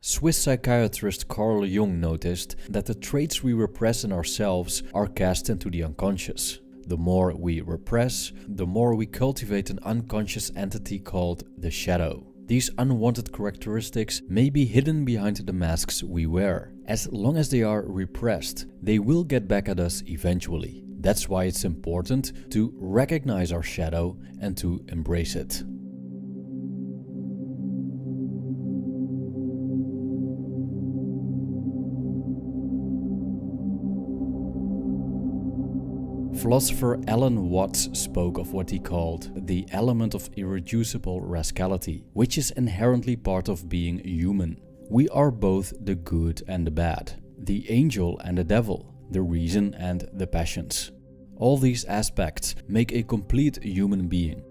Swiss psychiatrist Carl Jung noticed that the traits we repress in ourselves are cast into the unconscious. The more we repress, the more we cultivate an unconscious entity called the shadow. These unwanted characteristics may be hidden behind the masks we wear. As long as they are repressed, they will get back at us eventually. That's why it's important to recognize our shadow and to embrace it. Philosopher Alan Watts spoke of what he called the element of irreducible rascality, which is inherently part of being human. We are both the good and the bad, the angel and the devil, the reason and the passions. All these aspects make a complete human being.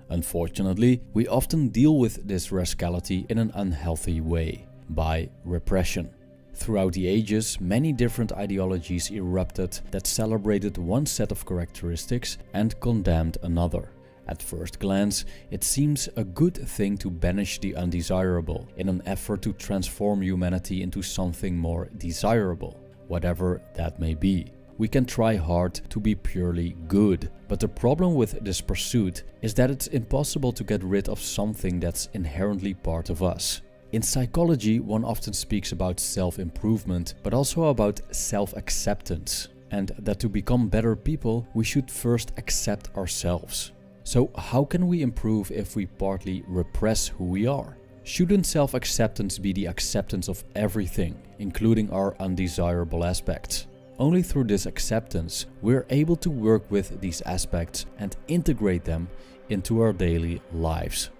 Unfortunately, we often deal with this rascality in an unhealthy way, by repression. Throughout the ages, many different ideologies erupted that celebrated one set of characteristics and condemned another. At first glance, it seems a good thing to banish the undesirable in an effort to transform humanity into something more desirable, whatever that may be. We can try hard to be purely good, but the problem with this pursuit is that it's impossible to get rid of something that's inherently part of us. In psychology, one often speaks about self-improvement, but also about self-acceptance, and that to become better people, we should first accept ourselves. So how can we improve if we partly repress who we are? Shouldn't self-acceptance be the acceptance of everything, including our undesirable aspects? Only through this acceptance, we're able to work with these aspects and integrate them into our daily lives.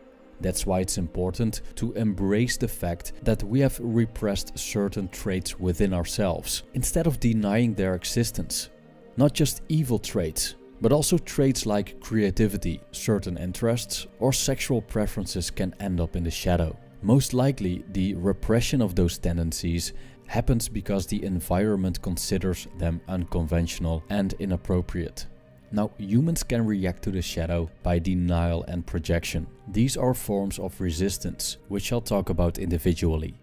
That's why it's important to embrace the fact that we have repressed certain traits within ourselves, instead of denying their existence. Not just evil traits, but also traits like creativity, certain interests, or sexual preferences can end up in the shadow. Most likely, the repression of those tendencies happens because the environment considers them unconventional and inappropriate. Now, humans can react to the shadow by denial and projection. These are forms of resistance, which I'll talk about individually.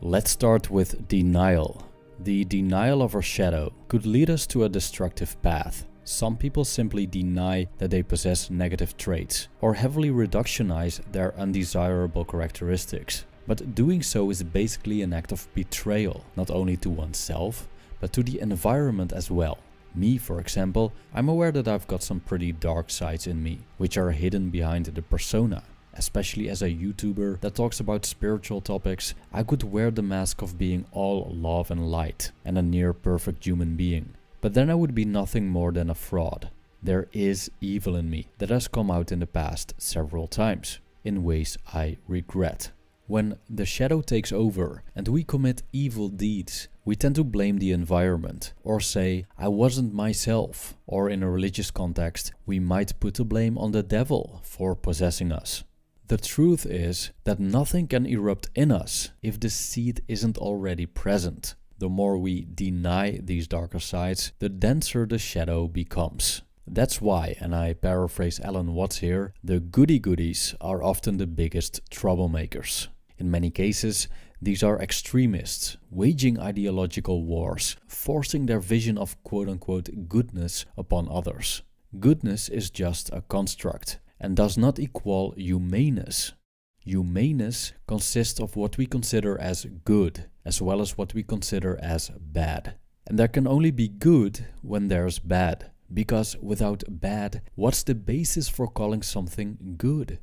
Let's start with denial. The denial of our shadow could lead us to a destructive path. Some people simply deny that they possess negative traits, or heavily reductionize their undesirable characteristics. But doing so is basically an act of betrayal, not only to oneself, but to the environment as well. Me, for example, I'm aware that I've got some pretty dark sides in me, which are hidden behind the persona. Especially as a YouTuber that talks about spiritual topics, I could wear the mask of being all love and light and a near perfect human being. But then I would be nothing more than a fraud. There is evil in me that has come out in the past several times, in ways I regret. When the shadow takes over and we commit evil deeds, we tend to blame the environment or say, I wasn't myself. Or in a religious context, we might put the blame on the devil for possessing us. The truth is that nothing can erupt in us if the seed isn't already present. The more we deny these darker sides, the denser the shadow becomes. That's why, and I paraphrase Alan Watts here, the goody-goodies are often the biggest troublemakers. In many cases, these are extremists, waging ideological wars, forcing their vision of quote-unquote goodness upon others. Goodness is just a construct, and does not equal humaneness. Humaneness consists of what we consider as good, as well as what we consider as bad. And there can only be good when there's bad, because without bad, what's the basis for calling something good?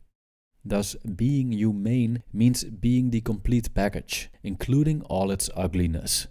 Thus, being humane means being the complete package, including all its ugliness.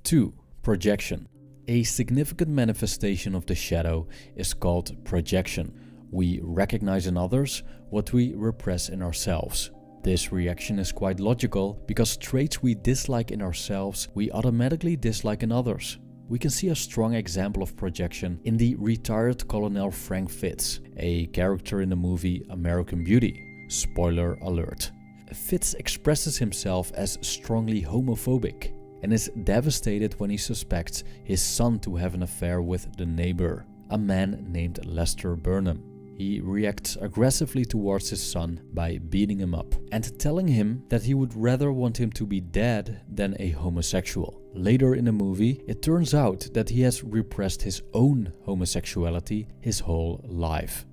2. Projection. A significant manifestation of the shadow is called projection. We recognize in others what we repress in ourselves. This reaction is quite logical because traits we dislike in ourselves, we automatically dislike in others. We can see a strong example of projection in the retired Colonel Frank Fitz, a character in the movie American Beauty. Spoiler alert. Fitz expresses himself as strongly homophobic and is devastated when he suspects his son to have an affair with the neighbor, a man named Lester Burnham. he reacts aggressively towards his son by beating him up and telling him that he would rather want him to be dead than a homosexual. Later in the movie, it turns out that he has repressed his own homosexuality his whole life.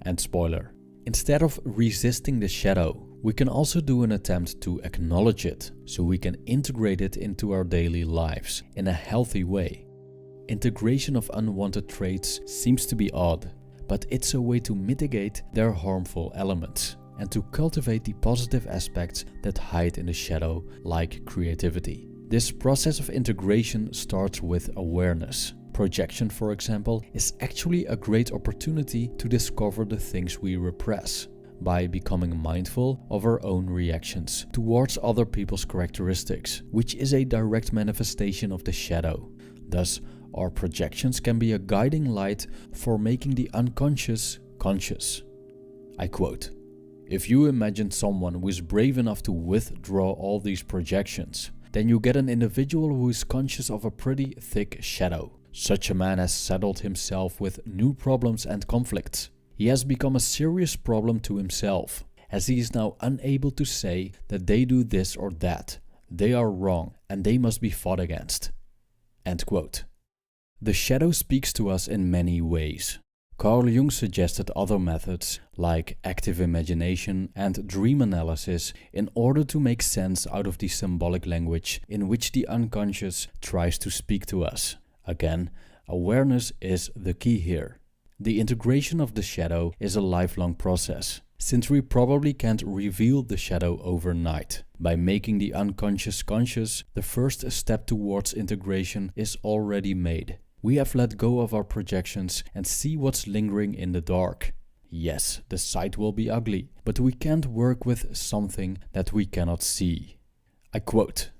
And spoiler, instead of resisting the shadow, we can also do an attempt to acknowledge it, so we can integrate it into our daily lives in a healthy way. Integration of unwanted traits seems to be odd, but it's a way to mitigate their harmful elements and to cultivate the positive aspects that hide in the shadow, like creativity. This process of integration starts with awareness. Projection, for example, is actually a great opportunity to discover the things we repress by becoming mindful of our own reactions towards other people's characteristics, which is a direct manifestation of the shadow. Thus, our projections can be a guiding light for making the unconscious conscious. I quote, "If you imagine someone who is brave enough to withdraw all these projections, then you get an individual who is conscious of a pretty thick shadow. Such a man has saddled himself with new problems and conflicts. He has become a serious problem to himself, as he is now unable to say that they do this or that. They are wrong and they must be fought against." End quote. The shadow speaks to us in many ways. Carl Jung suggested other methods like active imagination and dream analysis in order to make sense out of the symbolic language in which the unconscious tries to speak to us. Again, awareness is the key here. The integration of the shadow is a lifelong process, since we probably can't reveal the shadow overnight. By making the unconscious conscious, the first step towards integration is already made. We have let go of our projections and see what's lingering in the dark. Yes, the sight will be ugly, but we can't work with something that we cannot see. I quote,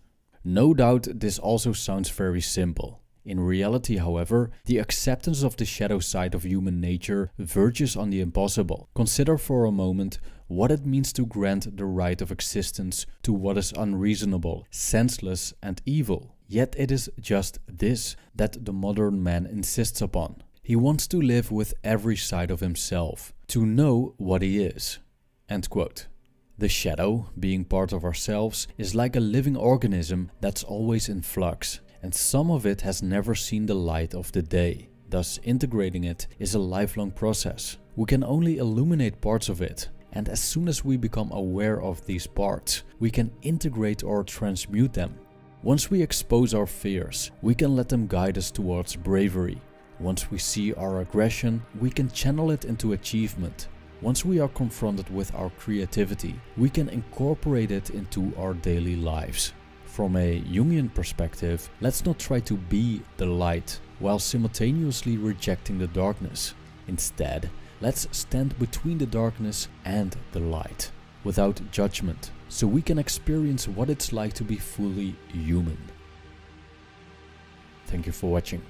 "No doubt this also sounds very simple. In reality, however, the acceptance of the shadow side of human nature verges on the impossible. Consider for a moment what it means to grant the right of existence to what is unreasonable, senseless, and evil. Yet it is just this that the modern man insists upon. He wants to live with every side of himself, to know what he is." End quote. The shadow, being part of ourselves, is like a living organism that's always in flux, and some of it has never seen the light of the day. Thus, integrating it is a lifelong process. We can only illuminate parts of it, and as soon as we become aware of these parts, we can integrate or transmute them. Once we expose our fears, we can let them guide us towards bravery. Once we see our aggression, we can channel it into achievement. Once we are confronted with our creativity, we can incorporate it into our daily lives. From a Jungian perspective, let's not try to be the light while simultaneously rejecting the darkness. Instead, let's stand between the darkness and the light, without judgment, so we can experience what it's like to be fully human. Thank you for watching.